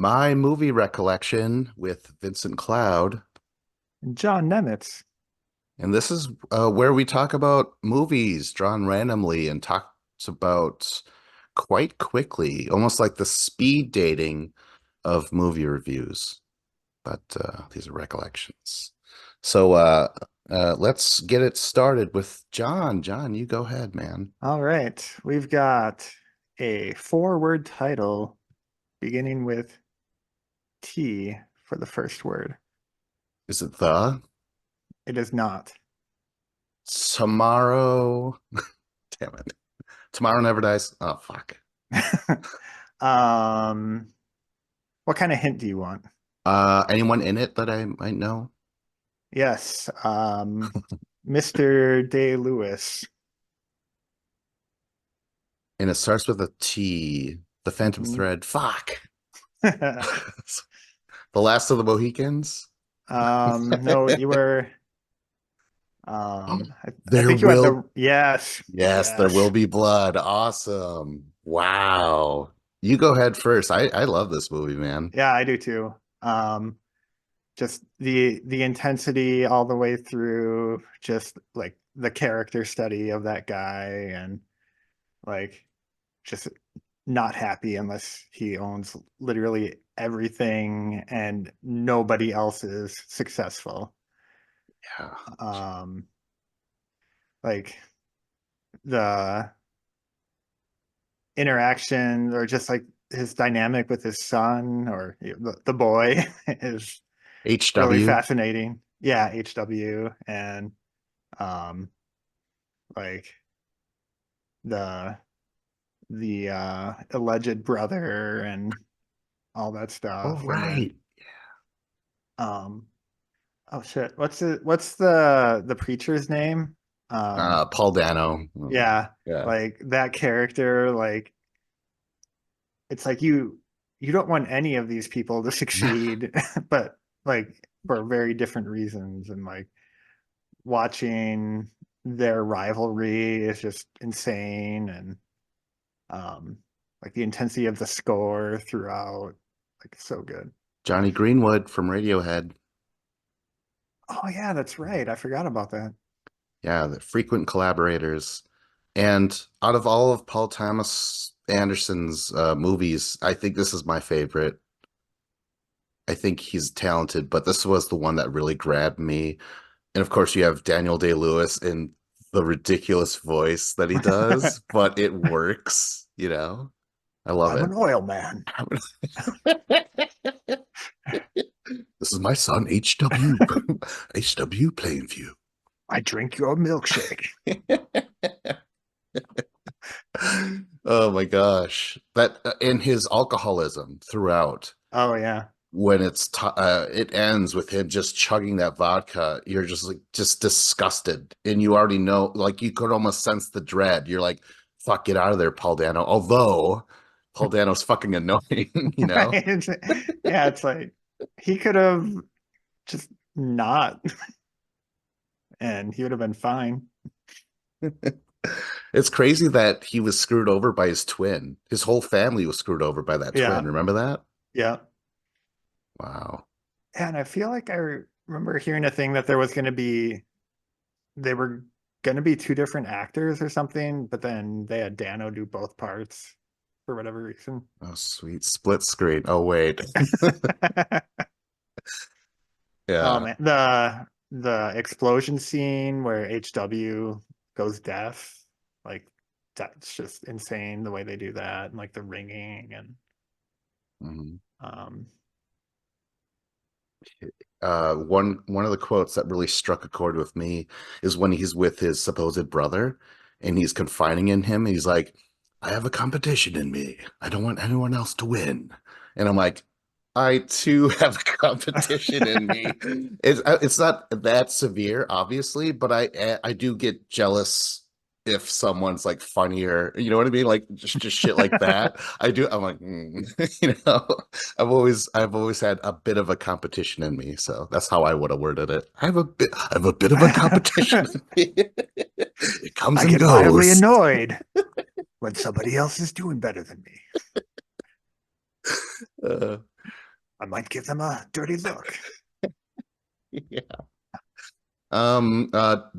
My movie recollection with Vincent Cloud. John Nemitz. And this is where we talk about movies drawn randomly and talks about quite quickly, almost like the speed dating of movie reviews. But these are recollections. So let's get it started with John. John, you go ahead, man. All right, we've got a four-word title beginning with T for the first word. Is it the It is not. Tomorrow? Damn it. Tomorrow Never Dies. Oh, fuck. Um, what kind of hint do you want? Anyone in it that I might know? Yes, Mr. Day Lewis. And it starts with a T. The Phantom Mhm. Thread. Fuck. The Last of the Mohicans. No, you were I There think you had will, the yes, yes, there will yes. be blood. Awesome. Wow. You go ahead first. I love this movie, man. Yeah, I do too. Um, just the intensity all the way through, just like the character study of that guy, and like just not happy unless he owns literally everything and nobody else is successful. Yeah. um like the interaction, or just like his dynamic with his son, or the boy is really HW. fascinating. Yeah, HW. And um like the alleged brother and all that Oh, stuff. And then right. um oh shit, what's the preacher's name? Paul Dano. Yeah, Yeah. like that character, like it's like you don't want any of these people to succeed, but like for very different reasons. And like watching their rivalry is just insane. And um like the intensity of the score throughout, like so good. Johnny Greenwood from Radiohead. Oh yeah, that's right, I forgot about that. Yeah, the frequent collaborators. And out of all of Paul Thomas Anderson's movies, I think this is my favorite. I think he's talented, but this was the one that really grabbed me. And of course, you have Daniel Day-Lewis in the ridiculous voice that he does, but it works, you know? I love I'm it. an oil man. This is my son, HW. HW Plainview. I drink your milkshake. Oh my gosh. That and his alcoholism throughout. Oh yeah. When it ends with him just chugging that vodka, you're just like just disgusted, and you already know, like you could almost sense the dread. You're like, fuck, get out of there, Paul Dano. Although Paul Dano's fucking annoying, you know. Right? Yeah, it's like he could have just not, and he would have been fine. It's crazy that he was screwed over by his twin. His whole family was screwed over by that twin. Yeah, Remember that? yeah. Wow. And I feel like remember hearing a thing that they were going to be two different actors or something, but then they had Dano do both parts for whatever reason. Oh, sweet split screen. Oh, wait. Oh Yeah. man, the explosion scene where HW goes deaf, like that's just insane the way they do that, and like the ringing. And Mhm. um One of the quotes that really struck a chord with me is when he's with his supposed brother and he's confiding in him. He's like, I have a competition in me. I don't want anyone else to win. And I'm like, I too have a competition in me. It's not that severe, obviously, but I do get jealous if someone's like funnier. You know what I mean? Like just shit like that. I do. I'm like, you know. I've always had a bit of a competition in me, so that's how I would have worded it. I have a bit of a competition in me. It comes I and get mildly goes. annoyed when somebody else is doing better than me. Uh, I might give them a dirty look. Yeah.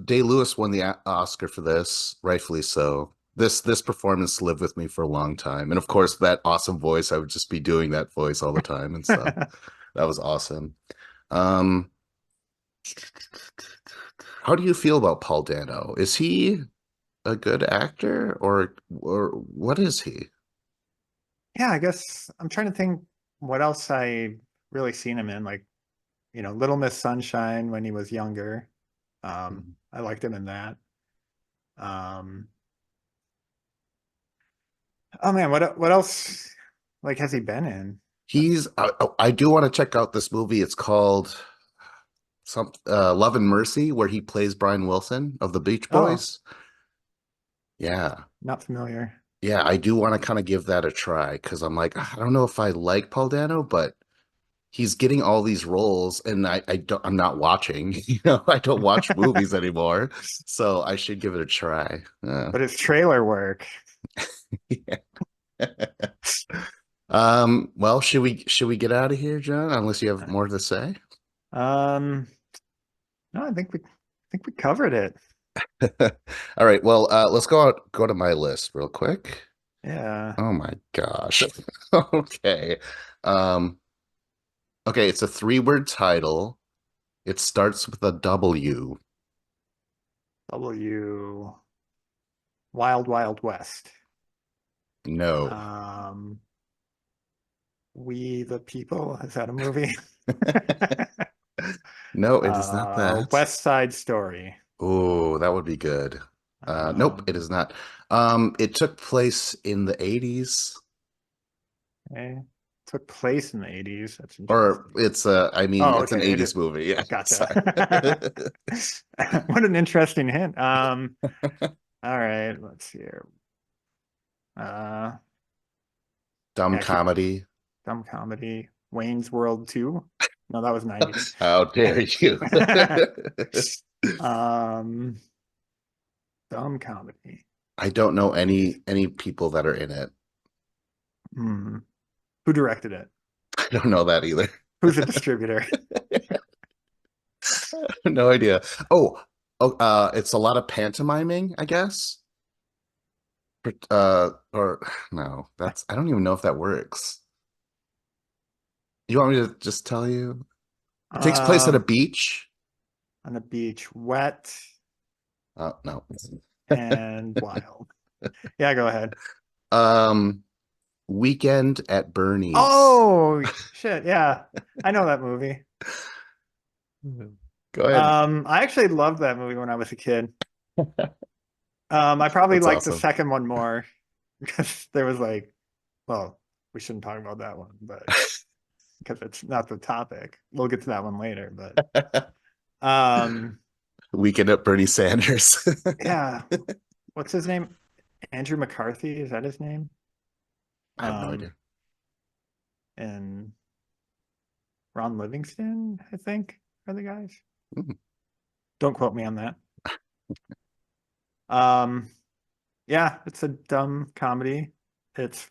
Day-Lewis won the Oscar for this, rightfully so. This performance lived with me for a long time. And of course, that awesome voice, I would just be doing that voice all the time and stuff. That was awesome. Um, how do you feel about Paul Dano? Is he a good actor or what is he? Yeah, I guess I'm trying to think what else I really seen him in. Like, Little Miss Sunshine when he was younger. I liked him in that. Um, oh man, what else like has he been in? I do want to check out this movie. It's called Love and Mercy, where he plays Brian Wilson of the Beach Oh, Boys. Yeah. not familiar. Yeah, I do want to kind of give that a try because I'm like, I don't know if I like Paul Dano, but he's getting all these roles and I'm not watching, I don't watch movies anymore. So I should give it a try. But his trailer work. Yeah. Well, should we get out of here, John? Unless you have more to say. Um, no, I think we covered it. All right, well, let's go to my list real quick. Yeah. Oh my gosh. Okay. Um, okay, it's a three-word title. It starts with a W. W. Wild Wild West. No. Um, We the People. Is that a movie? No, it is not that. West Side Story. Oh, that would be good. Nope, it Um, is not. It took place in the 80s, okay. Took place in the 80s. That's or interesting. I mean, Oh, it's an okay. 80s movie. Yeah, sorry. Gotcha. What an interesting hint. All right, let's see here. Uh, Dumb yeah, keep comedy. dumb comedy. Wayne's World 2. No, that was 90s. How dare you? Um, dumb comedy. I don't know any people that are in it. Hmm. Who directed it? I don't know that either. Who's the distributor? No idea. It's a lot of pantomiming, I guess. Or no, I don't even know if that works. You want me to just tell you? It takes place at a Um, beach. on the beach, wet Oh, no. and wild. Yeah, go ahead. Um, Weekend at Bernie's. Oh, shit. Yeah, I know that movie. Go ahead. I actually loved that movie when I was a kid. I probably That's liked the awesome. second one more because there was like, well, we shouldn't talk about that one, but because it's not the topic. We'll get to that one later, but um, Weekend at Bernie Sanders. yeah, what's his name? Andrew McCarthy, is that his name? I have no idea. Um, and Ron Livingston, I think, are the guys. Hmm. Don't quote me on that. Um, yeah, it's a dumb comedy. It's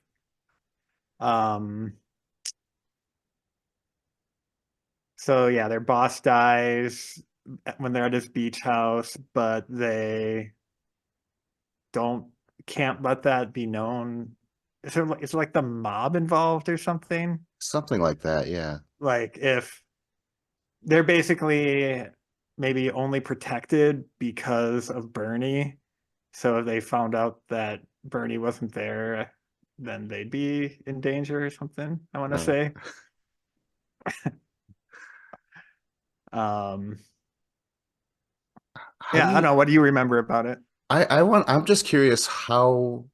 um so yeah, their boss dies when they're at his beach house, but they don't can't let that be known. Is like the mob involved or something? Something like that, yeah. Like if they're basically maybe only protected because of Bernie. So if they found out that Bernie wasn't there, then they'd be in danger or something, I want to Uh, say. Um, how yeah, do I don't you know. What do you remember about it? I'm just curious how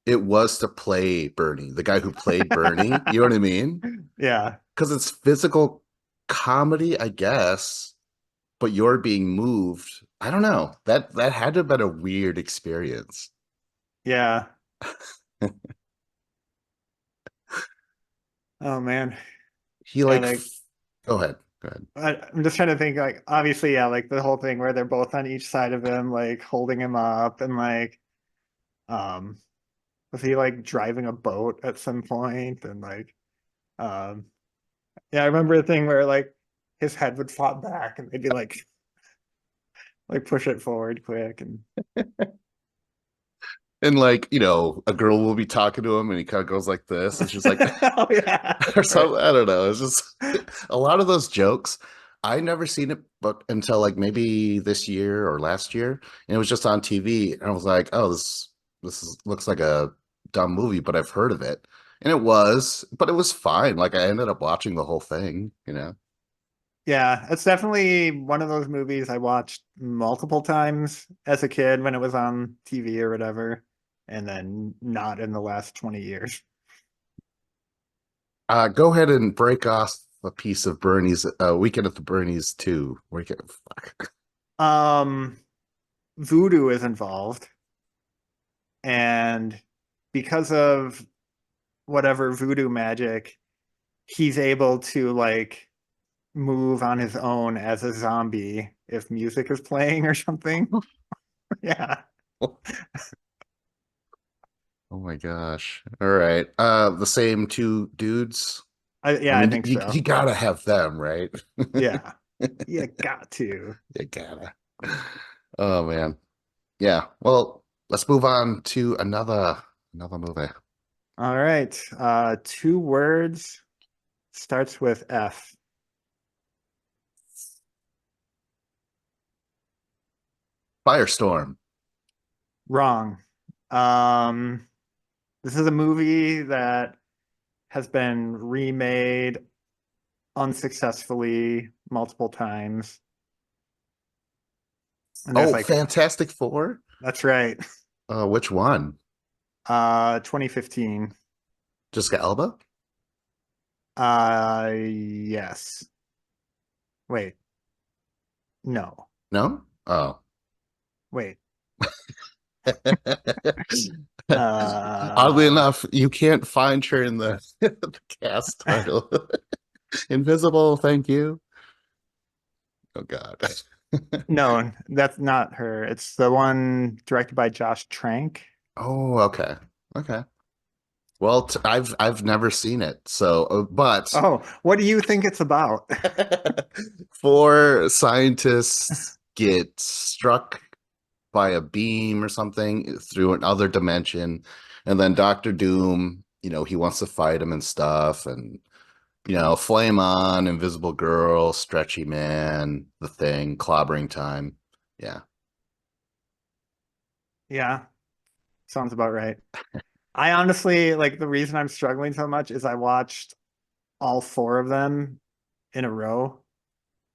it was to play Bernie, the guy who played Bernie. You know what I mean? Yeah, Because it's physical comedy, I guess, but you're being moved. I don't know. That had to have been a weird experience. yeah. Oh man. He Yeah, like, like go ahead, go ahead. I'm just trying to think like obviously, yeah, like the whole thing where they're both on each side of him, like holding him up and like um was he like driving a boat at some point and like um Yeah, I remember a thing where like his head would flop back and they'd be like push it forward quick and And like, a girl will be talking to him and he kind of goes like this, and she's like, oh yeah, or right. something. I don't know. It's just a lot of those jokes. I never seen it, but until like maybe this year or last year, and it was just on TV, and I was like, "Oh, looks like a dumb movie," but I've heard of it, and it was, but it was fine. Like I ended up watching the whole thing. Yeah, it's definitely one of those movies I watched multiple times as a kid when it was on TV or whatever, and then not in the last 20 years. Go ahead and break off a piece of Bernie's Weekend at the Bernie's too. Fuck. Um, Voodoo is involved, and because of whatever voodoo magic, he's able to like move on his own as a zombie if music is playing or something. Yeah. Oh my gosh. All right. The same two dudes. I Yeah, I mean, think you so. gotta have them, right? Yeah. You got to. You gotta. Oh man. Yeah. Well, let's move on to another movie. All right. Two words starts with F. Firestorm. Wrong. Um, this is a movie that has been remade unsuccessfully multiple times. And there's Oh, like, Fantastic Four. that's right. Which one? 2015. Jessica Alba? Yes. Wait, no. No? Oh. Wait. Oddly Uh, enough, you can't find her in the cast title. Invisible, thank you. Oh God. no, that's not her. It's the one directed by Josh Trank. Oh, okay. Okay. Well, I've never seen it. So, but Oh, what do you think it's about? four scientists get struck by a beam or something through another dimension, and then Doctor Doom, he wants to fight him and stuff, and Flame On, Invisible Girl, Stretchy Man, The Thing, Clobbering Time. Yeah. Yeah, sounds about right. I honestly like the reason I'm struggling so much is I watched all four of them in a row.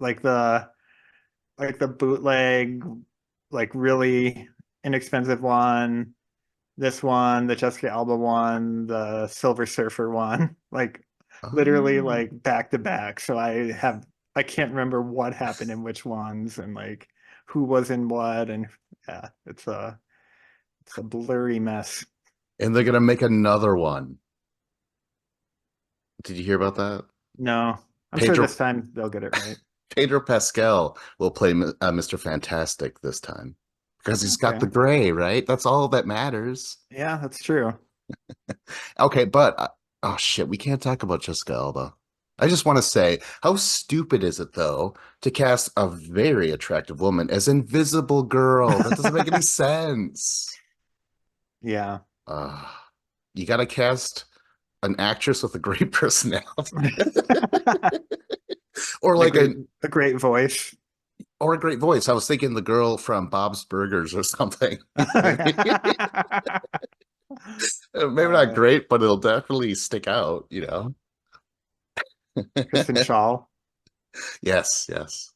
Like the bootleg, like really inexpensive one, this one, the Jessica Alba one, the Silver Surfer one, like literally Oh. like back to back. So I can't remember what happened in which ones and like who was in what and yeah, it's a blurry mess. And they're gonna make another one. Did you hear about that? No, I'm sure this Pedro time they'll get it right. Pedro Pascal will play Mr. Fantastic this time because he's got the Okay. gray, right? That's all that matters. Yeah, that's true. Okay, but oh shit, we can't talk about Jessica Alba. I just want to say, how stupid is it though to cast a very attractive woman as Invisible Girl? That doesn't make any sense. Yeah. Uh, you got to cast an actress with a great personality, or And like a a great voice. or a great voice. I was thinking the girl from Bob's Burgers or something. Maybe, maybe not uh, great, but it'll definitely stick out. Kristen Shaw. Yes, yes.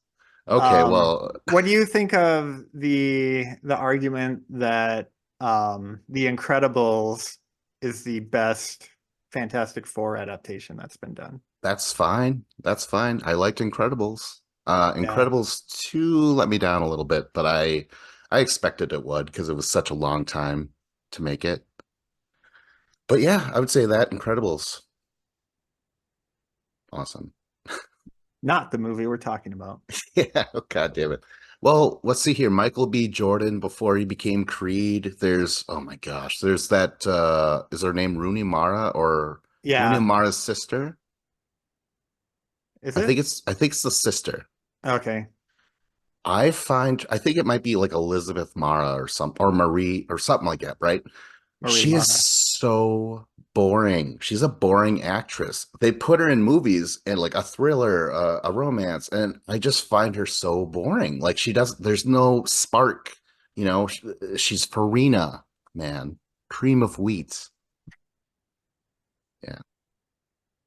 Okay, well, What do you think of the argument that The Incredibles is the best Fantastic Four adaptation that's been done? that's fine. That's fine. I liked Incredibles. Yeah. Incredibles 2 let me down a little bit, but I expected it would because it was such a long time to make it. But yeah, I would say that Incredibles, awesome. Not the movie we're talking about. Yeah, oh, God damn it. Well, let's see here. Michael B. Jordan before he became Creed. There's oh my gosh, there's that is her name Rooney Mara or Rooney Yeah. Mara's sister? Is I think it? it's the sister. Okay. I think it might be like Elizabeth Mara or Marie or something like that, right? Marie She is Mara. so boring. She's a boring actress. They put her in movies and like a thriller, a romance, and I just find her so boring. Like she does, there's no spark. You know, she's Farina, man, cream of wheat. Yeah.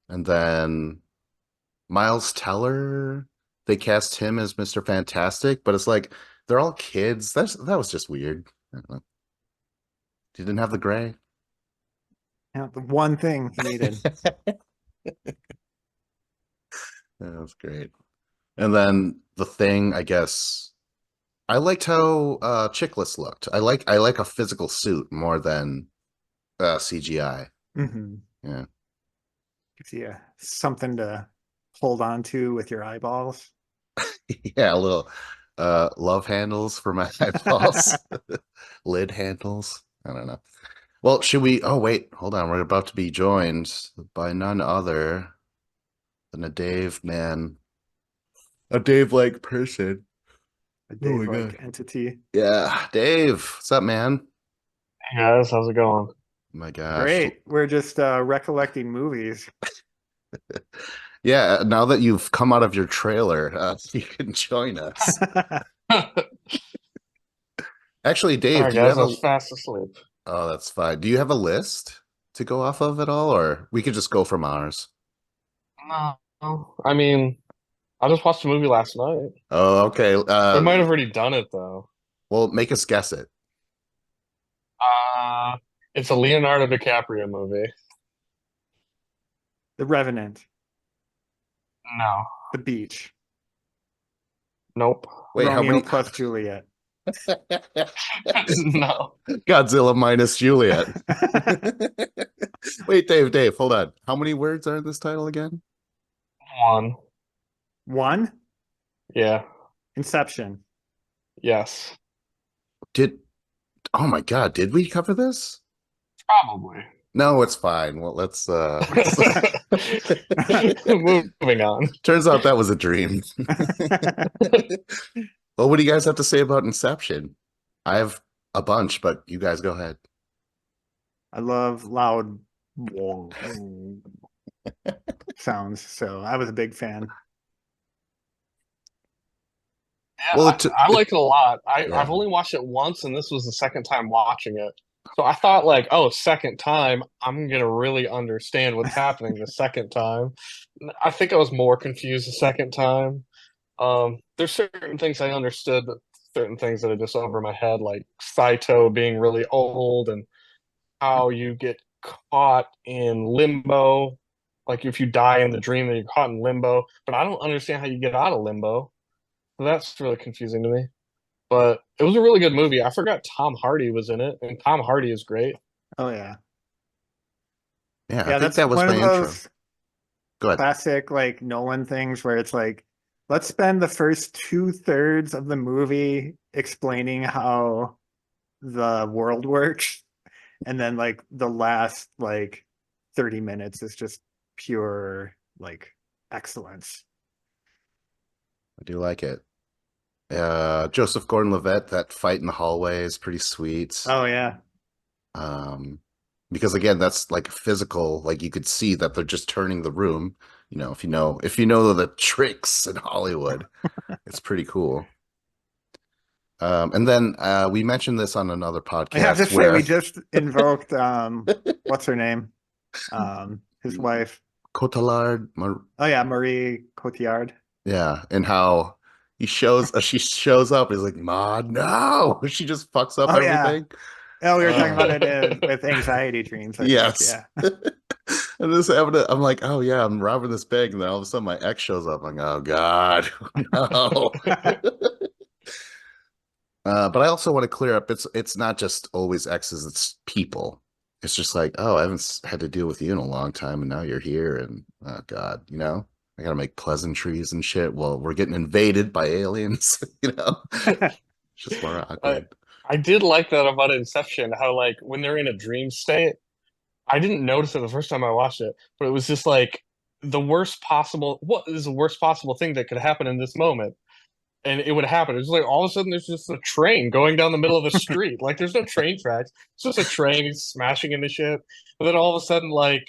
And then Miles Teller, they cast him as Mr. Fantastic, but it's like they're all kids. That was just weird. I don't know. He didn't have the gray. Yeah, the one thing he needed. That was great. And then the thing, I guess, I liked how Chickless looked. I like a physical suit more than CGI. Hmm. Yeah. Gives you something to hold on to with your eyeballs. Yeah, a little love handles for my eyeballs, lid handles. I don't know. Well, should we? Oh, wait, hold on. We're about to be joined by none other than a Dave man, a Dave-like person. A Oh my Dave-like God. entity. Yeah, Dave. What's up, man? Hey guys, how's it going? Oh my gosh. Great. We're just recollecting movies. Yeah, now that you've come out of your trailer, you can join us. All Actually, Dave, right, do you guys, have I a? was fast asleep. Oh, that's fine. Do you have a list to go off of at all, or we could just go from ours? No, I mean, I just watched a movie last night. Oh, okay. We might have already done it though. Well, make us guess it. Uh, it's a Leonardo DiCaprio movie. The Revenant. No, The Beach. nope, Wait, how Romeo many? plus Juliet. no. Godzilla minus Juliet. Wait, Dave, hold on. How many words are in this title again? One. One. Yeah. Inception. Yes. Did, oh my God, did we cover this? Probably. No, it's fine. Well, let's Moving on. turns out that was a dream. Well, what do you guys have to say about Inception? I have a bunch, but you guys go ahead. I love loud sounds, so I was a big fan. Yeah, Well, I like it a lot. I've yeah. only watched it once, and this was the second time watching it. So I thought, like, oh, second time, I'm gonna really understand what's happening the second time. I think I was more confused the second time. There's certain things I understood, but certain things that are just over my head, like Saito being really old and how you get caught in limbo. Like if you die in the dream, then you're caught in limbo. But I don't understand how you get out of limbo. So that's really confusing to me. But it was a really good movie. I forgot Tom Hardy was in it, and Tom Hardy is great. Oh yeah. Yeah, I Yeah, think that's that was one my of intro. those Go ahead. classic like Nolan things where it's like, let's spend the first two-thirds of the movie explaining how the world works, and then like the last like 30 minutes is just pure like excellence. I do like it. Joseph Gordon-Levitt, that fight in the hallway is pretty sweet. Oh yeah. Um, because again, that's like physical, like you could see that they're just turning the room. You know, if you know the tricks in Hollywood, it's pretty cool. And then we mentioned this on another I have to podcast say where we just invoked what's her name? His wife. Cotillard, Oh yeah, Marie Cotillard. yeah, and how she shows up, he's like, Ma, no, she just fucks up Oh yeah. everything. Oh, we were talking about Uh, it with anxiety dreams, I think. yes. Yeah. And this happened. I'm like, oh yeah, I'm robbing this bank, and then all of a sudden my ex shows up. I'm like, oh God, no. But I also want to clear up. It's not just always exes. It's people. It's just like, oh, I haven't had to deal with you in a long time, and now you're here, and oh God, you know, I gotta make pleasantries and shit. Well, we're getting invaded by aliens, you know. It's just more I, awkward. I did like that about Inception, how like when they're in a dream state, I didn't notice it the first time I watched it, but it was just like the worst possible, what is the worst possible thing that could happen in this moment? And it would happen. It's like all of a sudden there's just a train going down the middle of the street. Like there's no train tracks. It's just a train. He's smashing into shit. But then all of a sudden, like,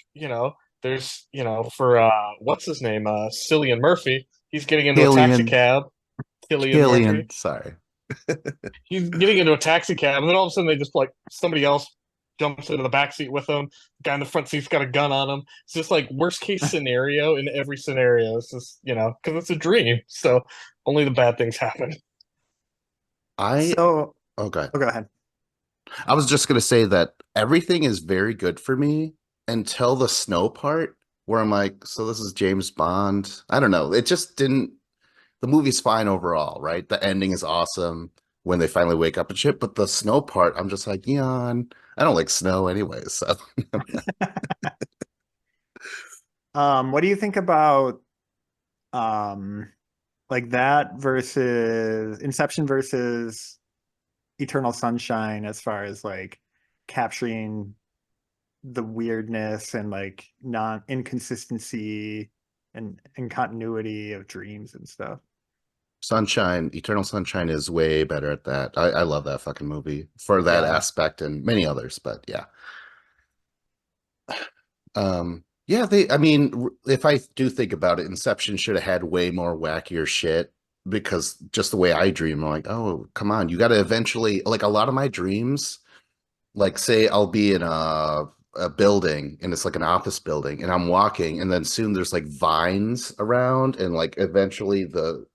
there's, for what's his name? Cillian Murphy. He's getting into a taxi Killian, cab. Cillian Murphy. Killian. Sorry. He's getting into a taxi cab, and then all of a sudden they just like somebody else jumps into the back seat with him. The guy in the front seat's got a gun on him. It's just like worst case scenario in every scenario. It's just because it's a dream, so only the bad things happen. I So, okay. oh, go ahead. I was just gonna say that everything is very good for me until the snow part, where I'm like, so this is James Bond. I don't know. It just didn't. The movie's fine overall, right? The ending is awesome when they finally wake up and shit. But the snow part, I'm just like, yawn. I don't like snow anyways. So. What do you think about like that versus Inception versus Eternal Sunshine as far as like capturing the weirdness and like non inconsistency and continuity of dreams and stuff? Sunshine, Eternal Sunshine is way better at that. I love that fucking movie for that Yeah. aspect and many others, but yeah. Yeah, I mean, if I do think about it, Inception should have had way more wackier shit because just the way I dream, I'm like, oh, come on, you got to eventually, like a lot of my dreams, like say I'll be in a building and it's like an office building and I'm walking and then soon there's like vines around and like eventually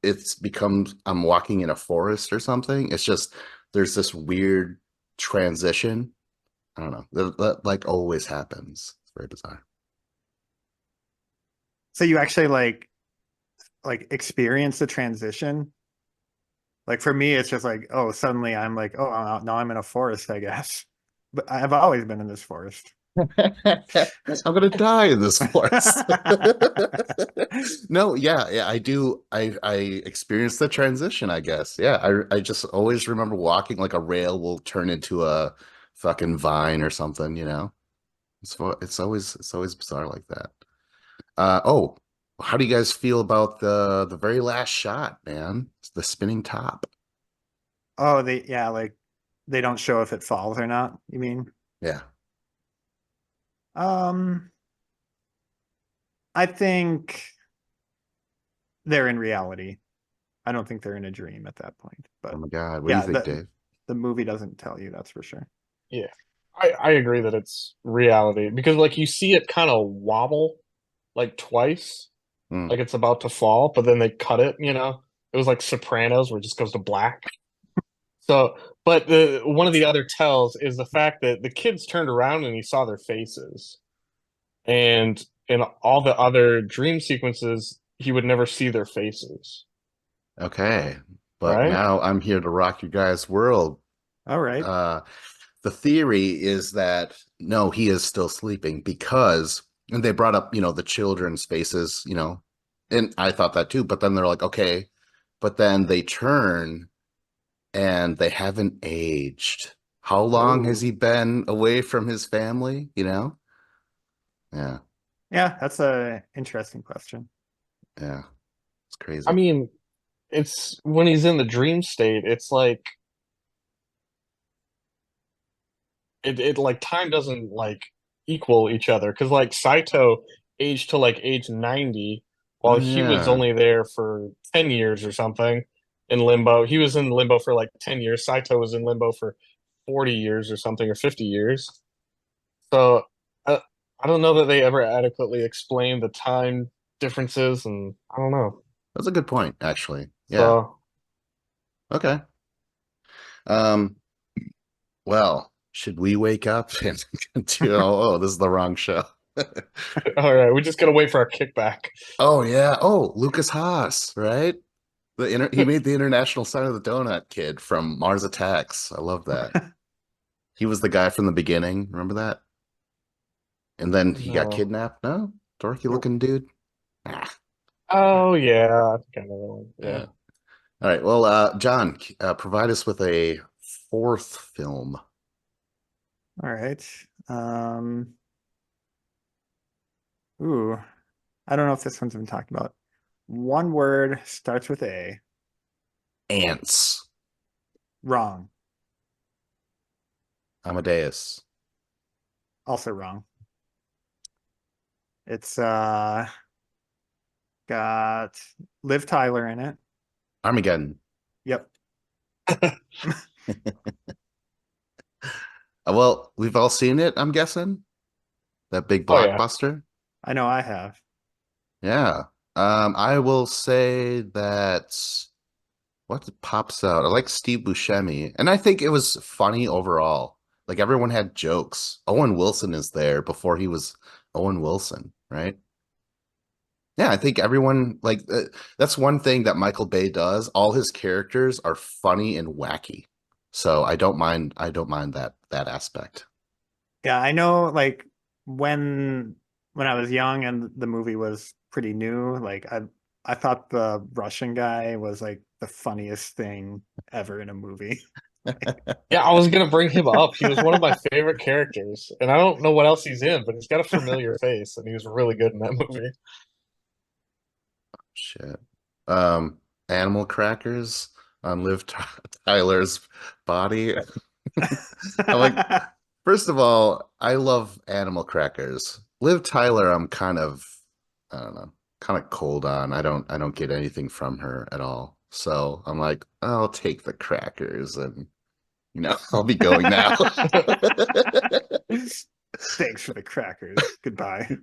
it's becomes I'm walking in a forest or something. It's just there's this weird transition. I don't know. That like always happens. It's very bizarre. So you actually like experience the transition. Like for me, it's just like, oh, suddenly I'm like, oh, now I'm in a forest, I guess. But I've always been in this forest. I'm gonna die in this forest. No, yeah, I do. I experienced the transition, I guess. Yeah, I just always remember walking like a rail will turn into a fucking vine or something, you know? It's always bizarre like that. Oh, how do you guys feel about the very last shot, man? It's the spinning top. Oh, like they don't show if it falls or not, you mean? Yeah. Um, I think they're in reality. I don't think they're in a dream at that point. Oh But my God. What do you yeah, think, Dave? the movie doesn't tell you, that's for sure. Yeah, I agree that it's reality because like you see it kind of wobble like twice, Hmm. like it's about to fall, but then they cut it. It was like Sopranos where it just goes to black. So, but the one of the other tells is the fact that the kids turned around and he saw their faces, and in all the other dream sequences, he would never see their faces, Okay. But right? now I'm here to rock you guys' world. All right. Uh, the theory is that no, he is still sleeping because, and they brought up, the children's faces, and I thought that too. But then they're like, okay, but then they turn and they haven't aged. How long has Oh, he been away from his family? Yeah, yeah, that's a interesting question. yeah, it's I crazy. mean, it's when he's in the dream state, it's like it like time doesn't like equal each other because like Saito aged to like age 90 while he was Yeah. only there for 10 years or something in limbo. He was in limbo for like 10 years. Saito was in limbo for 40 years or something or 50 years. So I don't know that they ever adequately explained the time differences, and I don't know. That's a good point, actually. Yeah. So Okay. Um, well, should we wake up and do, oh, this is the wrong show. all right, we just gotta wait for our kickback. Oh yeah. Oh, Lucas Haas, right? He made the international sign of the donut kid from Mars Attacks. I love that. He was the guy from the beginning. Remember that? And then he got No. kidnapped. No, dorky Nope. looking dude. Ah, Oh yeah, I think I know that one. yeah. Yeah. All right. Well, John, provide us with a fourth film. All right. Um, ooh, I don't know if this one's been talked about. One word starts with A. Ants. Wrong. Amadeus. Also wrong. It's got Liv Tyler in it. Armageddon. Yep. Well, we've all seen it, I'm guessing. That big Oh yeah. blockbuster. I know I have. Yeah. I will say that what pops out. I like Steve Buscemi, and I think it was funny overall. Like everyone had jokes. Owen Wilson is there before he was Owen Wilson, right? Yeah, I think everyone like that's one thing that Michael Bay does. All his characters are funny and wacky. So I don't mind that aspect. Yeah, I know like when I was young and the movie was pretty new, like I thought the Russian guy was like the funniest thing ever in a movie. Yeah, I was gonna bring him up. He was one of my favorite characters, and I don't know what else he's in, but he's got a familiar face, and he was really good in that movie. Shit. Um, Animal crackers on Tyler's body. I'm like, first of all, I love animal crackers. Liv Tyler, I'm kind of, I don't know, kind of cold on. I don't get anything from her at all. So I'm like, I'll take the crackers and I'll be going now. Thanks for the crackers. Goodbye.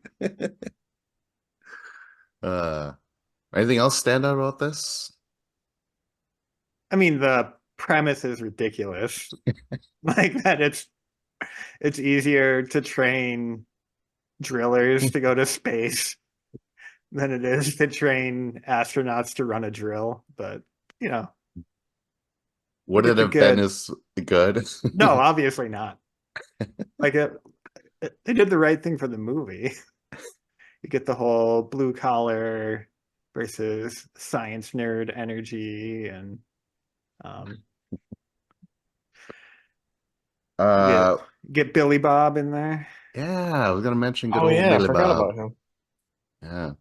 uh, Anything else stand out about this? I mean, the premise is ridiculous. Like that it's easier to train drillers to go to space than it is to train astronauts to run a drill. But you know, you Would get it the have been good. as good? No, obviously not. Like they did the right thing for the movie. You get the whole blue collar versus science nerd energy, and um, you Uh, get Billy Bob in there. yeah, I was gonna mention good Oh old yeah, I Billy forgot Bob. about him. Yeah.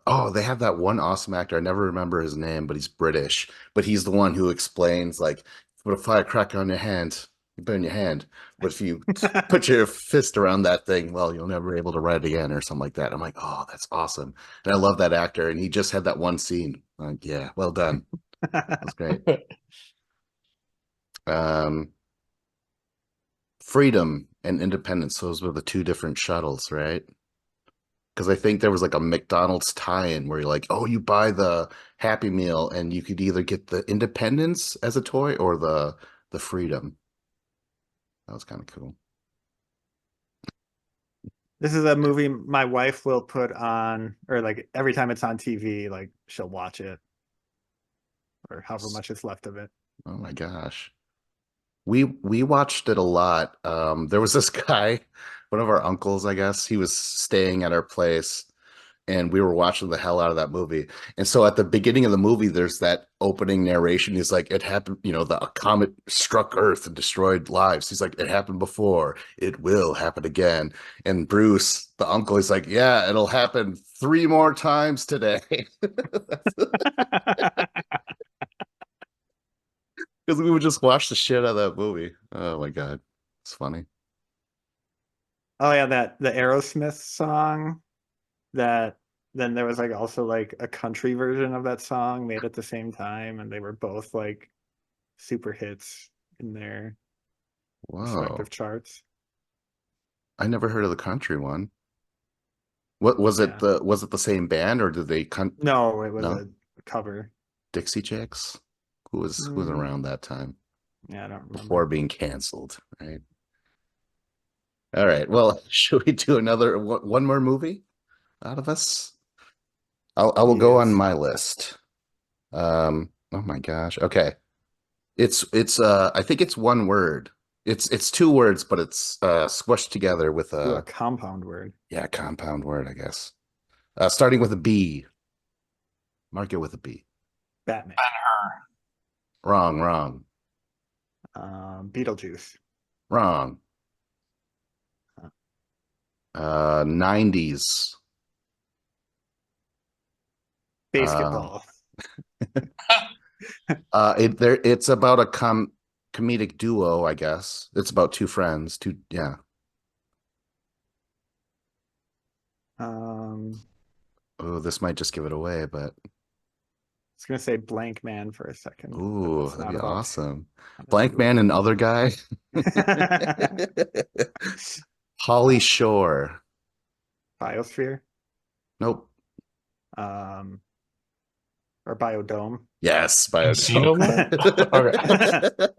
Oh, they have that one awesome actor. I never remember his name, but he's British. But he's the one who explains like, put a firecracker on your hand, you burn your hand. But if you put your fist around that thing, well, you'll never be able to write it again or something like that. I'm like, oh, that's awesome. And I love that actor. And he just had that one scene. Like, yeah, well done. That's great. Um, Freedom and Independence. Those were the two different shuttles, right? Because I think there was like a McDonald's tie-in where you're like, oh, you buy the Happy Meal and you could either get the Independence as a toy or the Freedom. That was kind of cool. This is a movie my wife will put on, or like every time it's on TV, like she'll watch it, or however much is left of it. Oh my gosh. We watched it a lot. There was this guy, one of our uncles, I guess. He was staying at our place and we were watching the hell out of that movie. And so at the beginning of the movie, there's that opening narration. He's like, it happened, the comet struck Earth and destroyed lives. He's like, it happened before. It will happen again. And Bruce, the uncle, is like, yeah, it'll happen 3 more times today. Because we would just watch the shit out of that movie. Oh my God. It's funny. Oh yeah, that the Aerosmith song that then there was like also like a country version of that song made at the same time, and they were both like super hits in their Whoa. respective charts. I never heard of the country one. What was it Yeah. was it the same band or did they No, it was no? a cover. Dixie Chicks? Who was Mm, around that time yeah, I don't before remember. being canceled, right? All right. Well, should we do another one more movie out of us? I will go on Yes. my list. Oh my gosh. Okay. It's I think it's one word. It's two words, but it's squished together with Ooh, a a compound word. yeah, compound word, I guess. Starting with a B. Mark it with a B. Batman. Wrong, wrong, Beetlejuice. wrong. Uh, 90s. Basketball. It's about a comedic duo, I guess. It's about two friends, yeah. Oh, this might just give it away, but I was gonna say Blank Man for a second, but ooh, that's that'd not be about awesome. not a Blank Man duo. and Other Guy. Polly Shore. Biosphere, Nope. um, or Biodome. Yes, Encino Man? Biodome.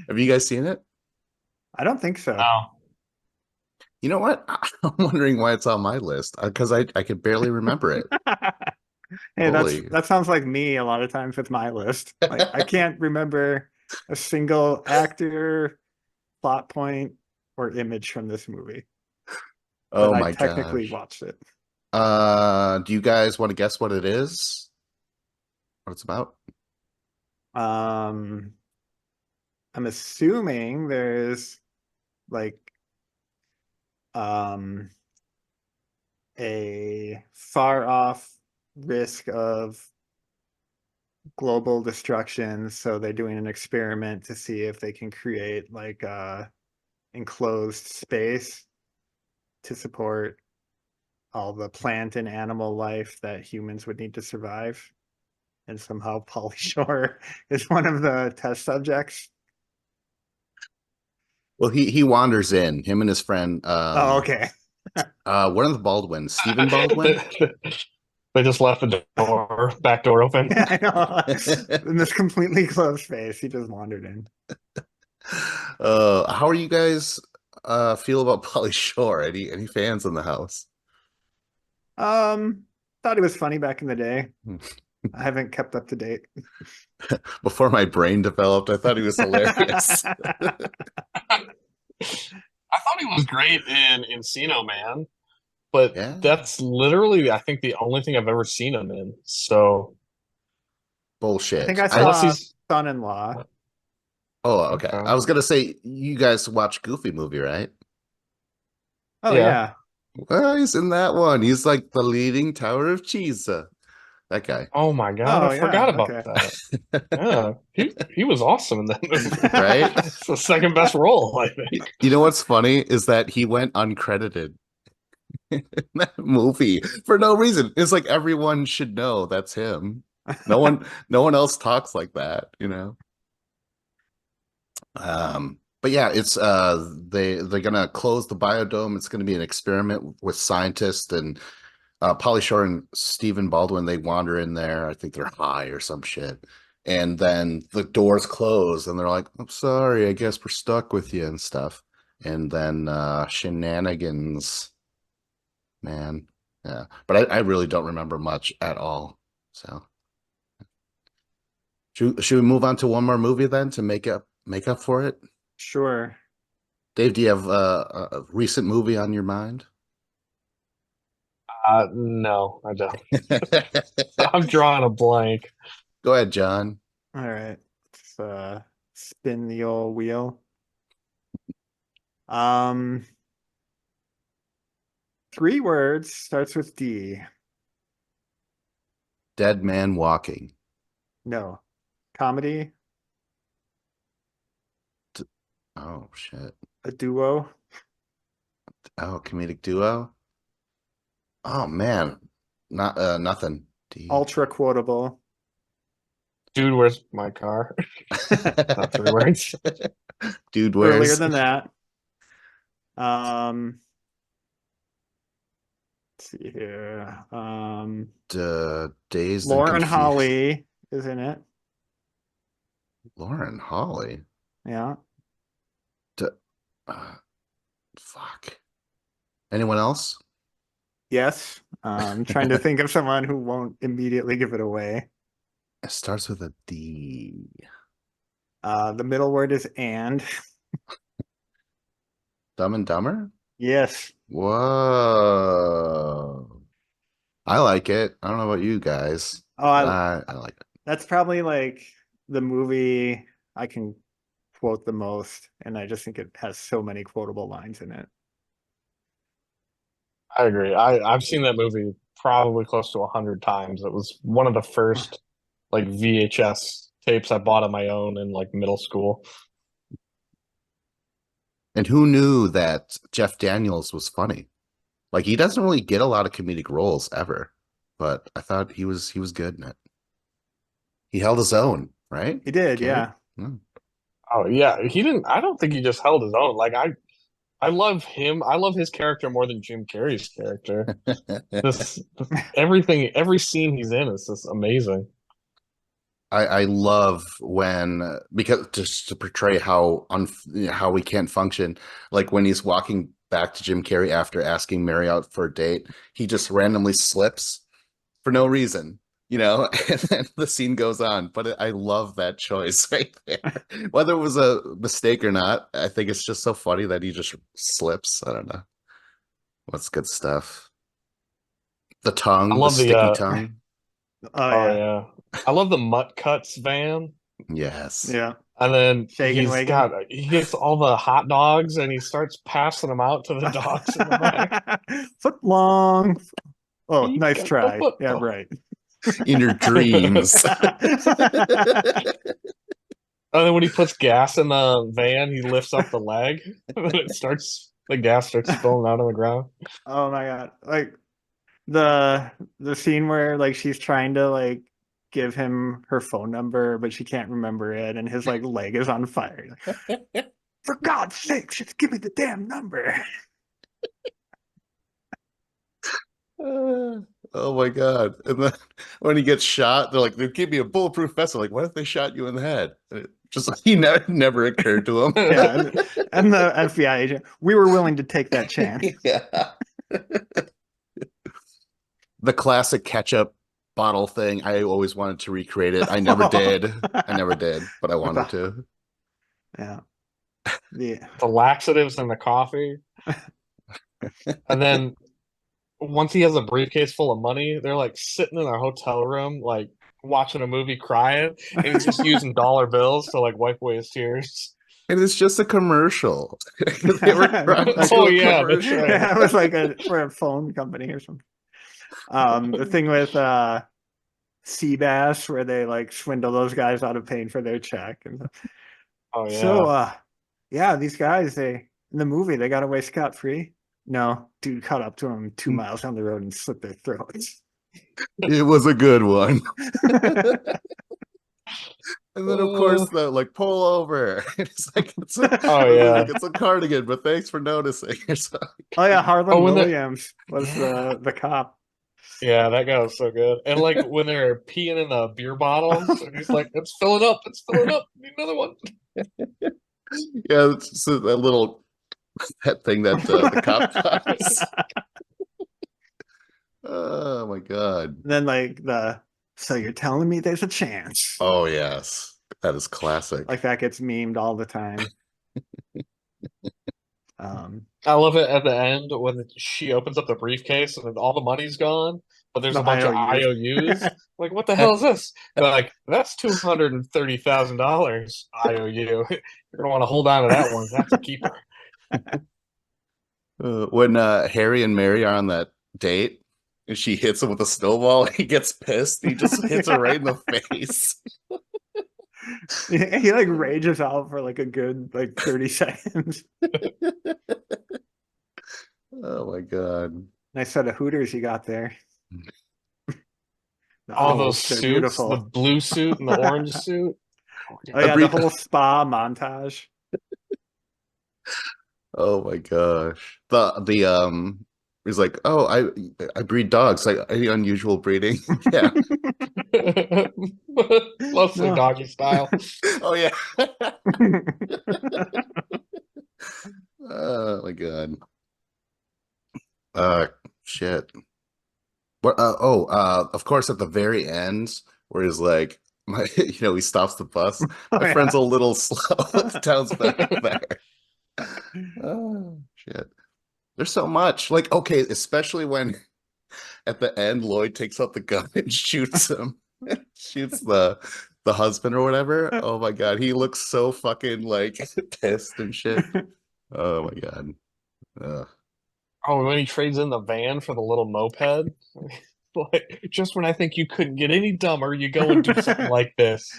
Have you guys seen it? I don't think so. No. You know what? I'm wondering why it's on my list because I could barely remember it. Hey, Holy. that sounds like me a lot of times with my list. Like I can't remember a single actor, plot point, or image from this movie, but Oh I my technically gosh. watched it. Do you guys want to guess what it is? What it's about? Um, I'm assuming there's like um a far off risk of global destruction, so they're doing an experiment to see if they can create like a enclosed space to support all the plant and animal life that humans would need to survive. And somehow Pauly Shore is one of the test subjects. Well, he wanders in, him and his friend, Oh, okay. one of the Baldwins, Stephen Baldwin. They just left the back door open. Yeah, I know. In this completely closed space, he just wandered in. How are you guys feel about Polly Shore? Any fans in the house? Thought he was funny back in the day. I haven't kept up to date. Before my brain developed, I thought he was hilarious. I thought he was great in Encino Man, but Yeah, that's literally, I think, the only thing I've ever seen him in. So I think bullshit. I unless saw he's Son-in-Law. Oh, okay. okay, I was gonna say you guys watch Goofy movie, right? Oh yeah. yeah. Well, he's in that one. He's like the leading tower of cheese. That guy, Oh my God, I Oh forgot yeah. about Okay. that. Yeah, he was awesome in that movie. right? It's the second best role, I think. You know what's funny is that he went uncredited in that movie for no reason. It's like everyone should know that's him. No one else talks like that, you know? But yeah, it's they're gonna close the biodome. It's gonna be an experiment with scientists and Pauly Shore and Stephen Baldwin. They wander in there. I think they're high or some shit. And then the doors close and they're like, I'm sorry, I guess we're stuck with you and stuff. And then shenanigans, man. Yeah. But I really don't remember much at all. So should we move on to one more movie then to make up for it? Sure. Dave, do you have a recent movie on your mind? No, I don't. I'm drawing a blank. Go ahead, John. All right. Let's spin the old wheel. Um, 3 words, starts with D. Dead Man Walking. No. Comedy, Oh shit. a duo, Oh, comedic duo. Oh man, not nothing. D. ultra quotable. Dude, where's my car? Not 3 words. Dude, Earlier where's than that. Um, let's see here. Dazed and Lauren Confused? Holly is in it. Lauren Holly. Yeah. D uh, fuck. Anyone else? Yes. Trying to think of someone who won't immediately give it away. It starts with a D. The middle word is and. Dumb and Dumber? Yes. Whoa. I like it. I don't know about you guys, Oh, but I like it. that's probably like the movie I can quote the most, and I just think it has so many quotable lines in it. I agree. I've seen that movie probably close to 100 times. It was one of the first like VHS tapes I bought on my own in like middle school. And who knew that Jeff Daniels was funny? Like he doesn't really get a lot of comedic roles ever, but I thought he was good in it. He held his own, right? He did, Carrie? yeah. Mm. Oh yeah, he didn't. I don't think he just held his own. Like I love him. I love his character more than Jim Carrey's character. This everything, every scene he's in is just amazing. I love when because just to portray how we can't function, like when he's walking back to Jim Carrey after asking Mary out for a date, he just randomly slips for no reason, and then the scene goes on. But I love that choice right there. Whether it was a mistake or not, I think it's just so funny that he just slips. I don't know. What's good stuff? The I tongue, the love the sticky tongue. Oh oh yeah, yeah. I love the Mutt Cuts van. Yes. yeah. And then Shaking wagon. he gets all the hot dogs and he starts passing them out to the dogs in the back. Foot long. Oh, He's nice got the try. Yeah, football. right. In your dreams. And then when he puts gas in the van, he lifts up the leg, and then the gas starts spilling out on the ground. Oh my god. Like the scene where like she's trying to like give him her phone number, but she can't remember it, and his like leg is on fire. Like, for God's sake, just give me the damn number. Oh my God. And then when he gets shot, they're like, they give me a bulletproof vest. I'm like, what if they shot you in the head? And it just like he never occurred to him. Yeah, and the FBI agent, we were willing to take that chance. Yeah. The classic ketchup bottle thing. I always wanted to recreate it. I never did. But I wanted to. Yeah. Yeah. The laxatives in the coffee. And then once he has a briefcase full of money, they're like sitting in a hotel room, like watching a movie crying, and he's just using dollar bills to like wipe away his tears. And it's just a commercial. They were trying to Oh, do a yeah, that's commercial. right. Yeah, it was like for a phone company or something. The thing with Seabass where they like swindle those guys out of paying for their check. And Oh yeah. so yeah, these guys, they in the movie they got away scot-free. No, dude caught up to them 2 miles down the road and slit their throats. It was a good one. And then of course the like pull over. It's like Oh, yeah. like, it's a cardigan, but thanks for noticing. So, Oh yeah, Harlan when Williams was Yeah. the cop. yeah, that guy was so good. And like when they're peeing in the beer bottles, and he's like, "It's filling up. It's filling up. Need another one." Yeah, it's just that little that thing that the cop does. Oh my God. And then like so you're telling me there's a chance. Oh yes. That is classic. Like that gets memed all the time. I love it at the end when she opens up the briefcase and then all the money's gone, but there's The a bunch of IOUs. IOUs. Like, what the hell is this? They're like, that's $230,000 IOU. You're gonna want to hold on to that one. That's a keeper. When Harry and Mary are on that date and she hits him with a snowball, he gets pissed. He just hits her right in the face. He like rages out for like a good like 30 seconds. Oh my God. Nice set of Hooters you got there. All those they're suits, beautiful. the blue suit and the orange suit. Oh yeah, the whole spa montage. Oh my gosh. The he's like, oh, I breed dogs. Like any unusual breeding. Yeah. Mostly No. doggy style. Oh yeah. Oh my God. Shit. What of course at the very end where he's like he stops the bus. My friend's a little slow. What town's back there? Oh shit. There's so much. Like, okay, especially when at the end Lloyd takes out the gun and shoots him. Shoots the husband or whatever. Oh my God. He looks so fucking like pissed and shit. Oh my God. Ugh. Oh, when he trades in the van for the little moped. Like, just when I think you couldn't get any dumber, you go and do something like this.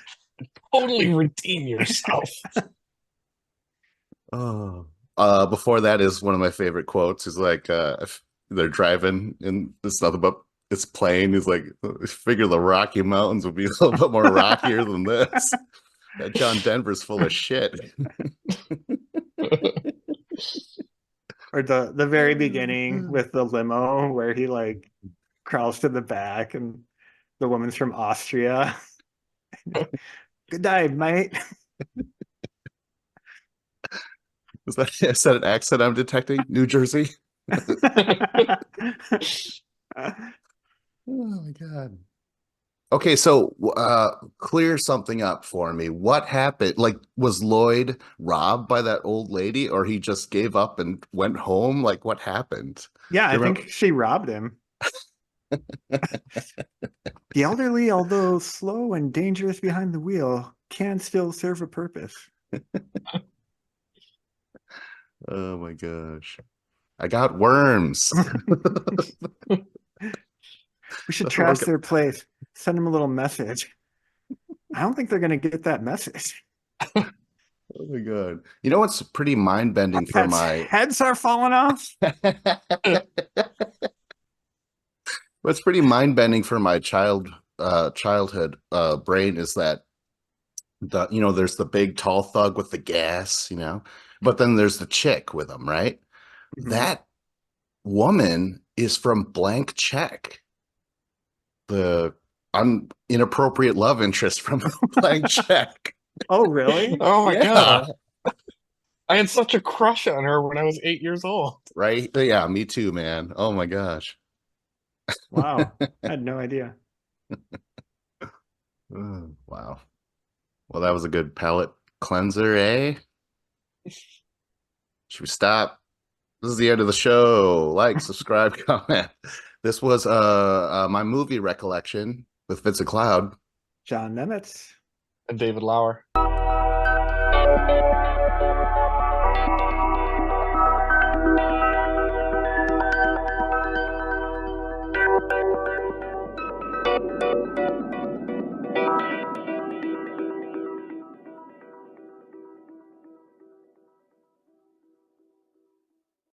Totally redeem yourself. Oh. Before that is one of my favorite quotes. Is like, if they're driving and it's nothing but it's plain. He's like, figure the Rocky Mountains would be a little bit more rockier than this. That John Denver's full of shit. Or the very beginning with the limo where he like crawls to the back and the woman's from Austria. Good day, mate. Is that an accent I'm detecting? New Jersey? Oh my God. Okay, so clear something up for me. What happened? Like, was Lloyd robbed by that old lady, or he just gave up and went home? Like, what happened? Yeah, Do I you remember? think she robbed him. The elderly, although slow and dangerous behind the wheel, can still serve a purpose. Oh my gosh. I got worms. We should trash their place. Send them a little message. I don't think they're going to get that message. Oh my God. You know what's pretty mind-bending for Pets' my heads are falling off. what's pretty mind-bending for my childhood brain is that there's the big tall thug with the gas, but then there's the chick with him, right? Mhm. That woman is from Blank Check, the inappropriate love interest from Blank Check. Oh, really? Oh my Yeah. God. I had such a crush on her when I was 8 years old. Right? Yeah, me too, man. Oh my gosh. Wow. I had no idea. Oh, wow. Well, that was a good palate cleanser, eh? Should we stop? This is the end of the show. Like, subscribe, comment. This was my movie recollection with Vincent Cloud. John Nemitz. And David Lauer.